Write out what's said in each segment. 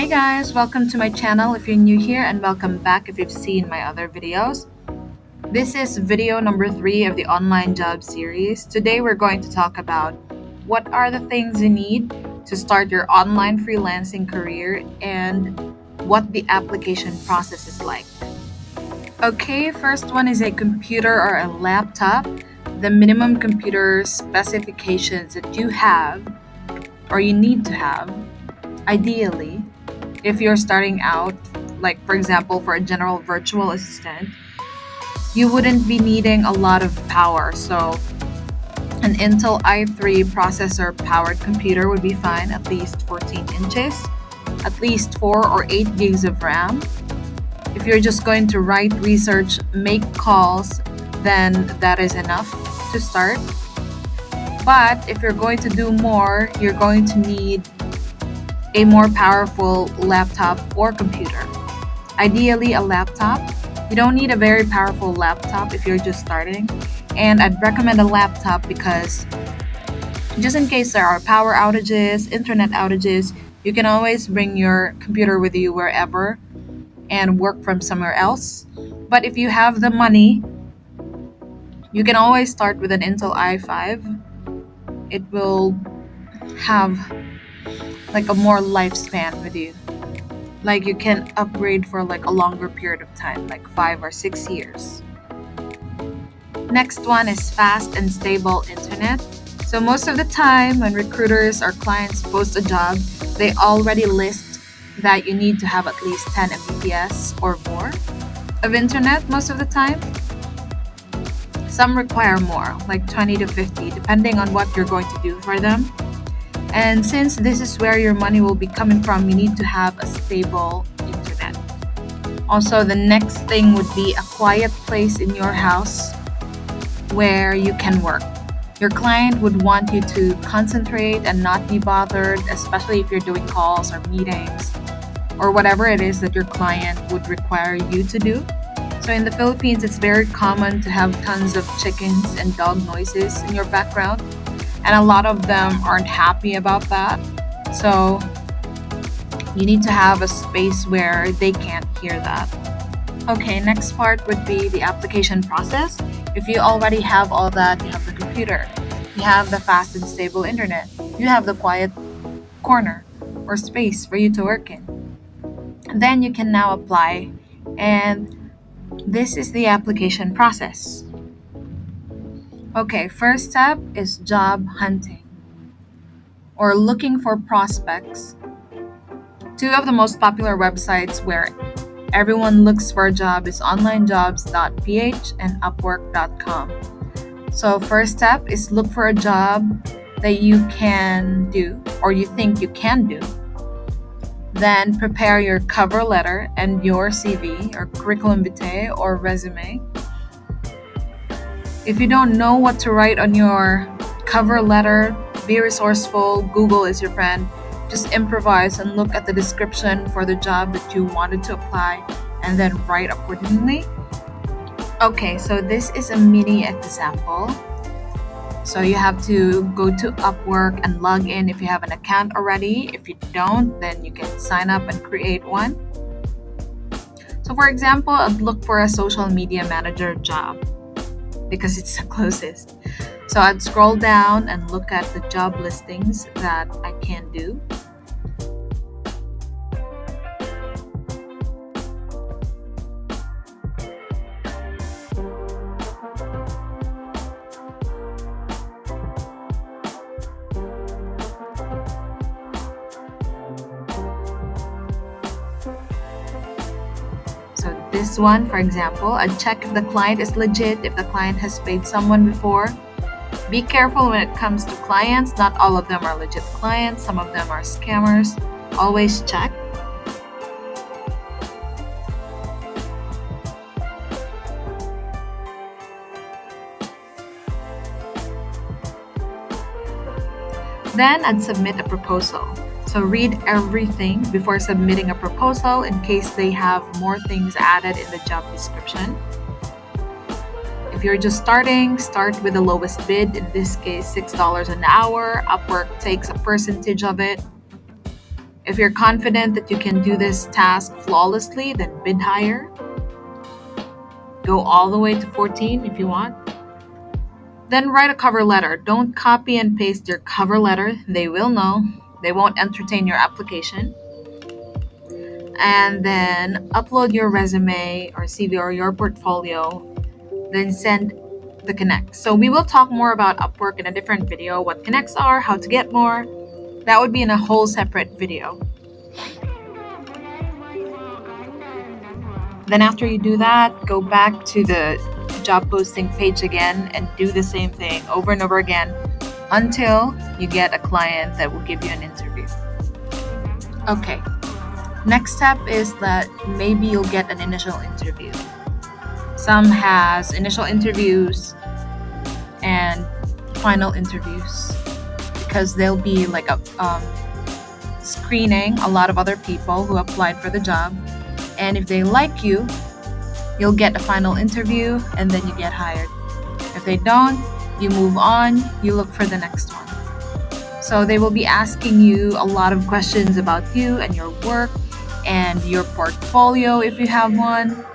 Hey guys, welcome to my channel if you're new here, and welcome back if you've seen my other videos. This is video number 3 of the online job series. Today we're going to talk about what are the things you need to start your online freelancing career and what the application process is like. Okay, first one is a computer or a laptop. The minimum computer specifications that you have or you need to have, ideally, if you're starting out, like for example, for a general virtual assistant, you wouldn't be needing a lot of power. So, an Intel i3 processor powered computer would be fine, at least 14 inches, at least 4 or 8 gigs of RAM. If you're just going to write research, make calls, then that is enough to start. But if you're going to do more, you're going to need a more powerful laptop or computer. Ideally, a laptop. You don't need a very powerful laptop if you're just starting. And I'd recommend a laptop because just in case there are power outages, internet outages, you can always bring your computer with you wherever and work from somewhere else. But if you have the money, you can always start with an Intel i5. It will have like a more lifespan with you. Like you can upgrade for like a longer period of time, like 5 or 6 years. Next one is fast and stable internet. So most of the time when recruiters or clients post a job, they already list that you need to have at least 10 Mbps or more of internet most of the time. Some require more, like 20 to 50, depending on what you're going to do for them. And since this is where your money will be coming from, you need to have a stable internet. Also, the next thing would be a quiet place in your house where you can work. Your client would want you to concentrate and not be bothered, especially if you're doing calls or meetings or whatever it is that your client would require you to do. So in the Philippines, it's very common to have tons of chickens and dog noises in your background, and a lot of them aren't happy about that. So you need to have a space where they can't hear that. Okay, next part would be the application process. If you already have all that, you have the computer, you have the fast and stable internet, you have the quiet corner or space for you to work in. Then you can now apply, and this is the application process. Okay, first step is job hunting or looking for prospects. Two of the most popular websites where everyone looks for a job is onlinejobs.ph and upwork.com. So first step is look for a job that you can do or you think you can do. Then prepare your cover letter and your CV or curriculum vitae or resume. If you don't know what to write on your cover letter, be resourceful. Google is your friend. Just improvise and look at the description for the job that you wanted to apply and then write accordingly. Okay, so this is a mini example. So you have to go to Upwork and log in if you have an account already. If you don't, then you can sign up and create one. So for example, I'd look for a social media manager job because it's the closest. So I'd scroll down and look at the job listings that I can do. So this one, for example, I'd check if the client is legit, if the client has paid someone before. Be careful when it comes to clients. Not all of them are legit clients. Some of them are scammers. Always check. Then I'd submit a proposal. So read everything before submitting a proposal in case they have more things added in the job description. If you're just starting, start with the lowest bid, in this case $6 an hour. Upwork takes a percentage of it. If you're confident that you can do this task flawlessly, then bid higher. Go all the way to 14 if you want. Then write a cover letter. Don't copy and paste your cover letter. They will know. They won't entertain your application. And then upload your resume or CV or your portfolio. Then send the connects. So we will talk more about Upwork in a different video, what connects are, how to get more. That would be in a whole separate video. Then after you do that, go back to the job posting page again and do the same thing over and over again until you get a client that will give you an interview. Okay. Next step is that maybe you'll get an initial interview. Some has initial interviews and final interviews because there'll be like a screening a lot of other people who applied for the job, and if they like you, you'll get a final interview and then you get hired. If they don't, you move on, you look for the next one. So they will be asking you a lot of questions about you and your work and your portfolio if you have one.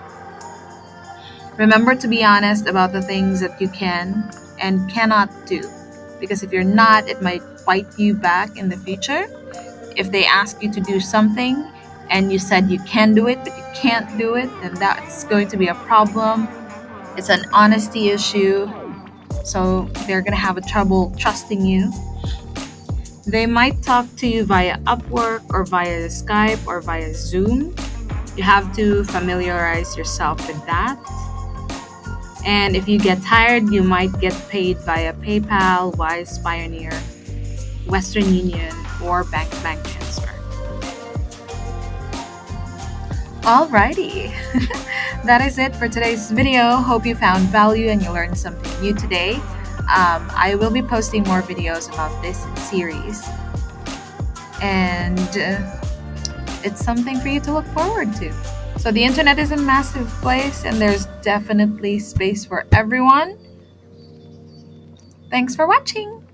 Remember to be honest about the things that you can and cannot do, because if you're not, it might bite you back in the future. If they ask you to do something and you said you can do it but you can't do it, then that's going to be a problem. It's an honesty issue, so they're going to have a trouble trusting you. They might talk to you via Upwork or via Skype or via Zoom. You have to familiarize yourself with that. And if you get hired, you might get paid via PayPal, Wise Pioneer, Western Union, or bank transfer. Alrighty, that is it for today's video. Hope you found value and you learned something new today. I will be posting more videos about this series, and it's something for you to look forward to. So the internet is a massive place and there's definitely space for everyone. Thanks for watching.